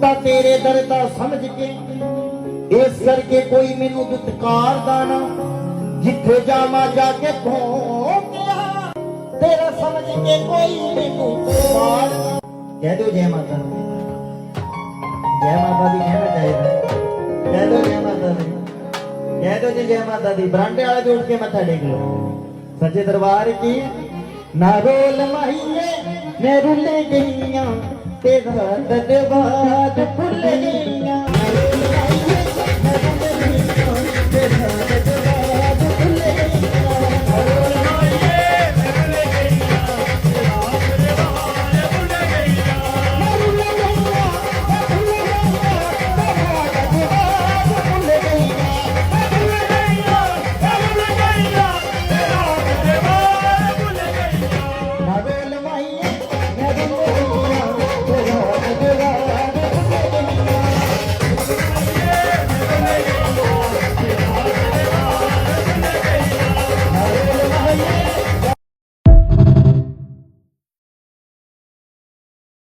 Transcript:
ਤਾਂ ਤੇਰੇ ਦਰ ਦਾ ਸਮਝ ਕੇ, ਇਸ ਕਰਕੇ ਕੋਈ ਮੈਨੂੰ ਦੁਤਕਾਰਦਾ ਨਾ। ਜਿੱਥੇ ਜਾਵਾਂ ਜਾ ਕੇ ਭੌਂਕਿਆ, ਤੇਰਾ ਸਮਝ ਕੇ ਕੋਈ ਮੈਨੂੰ ਮਾਰ। ਕਹਿ ਦਿਓ ਜੈ ਮਾਤਾ ਦੀ, ਜੈ ਮਾਤਾ ਦੀ ਕਹਿਣਾ ਚਾਹੀਦਾ। ਕਹਿ ਦਿਓ ਜੈ ਮਾਤਾ ਦੀ, ਕਹਿ ਦਿਓ ਜੀ ਜੈ ਮਾਤਾ ਦੀ। ਬਰਾਂਡੇ ਵਾਲਾ ਜੋੜ ਕੇ ਮੱਥਾ ਟੇਕ ਲਓ। ਸੱਚੇ ਦਰਬਾਰ ਕੀ ਨਾ ਰੋਲ ਮਾਹੀਏ ਮੈਂ ਰੁੱਲੇ ਗਈਆਂ, तेरा दरबार भुल गई।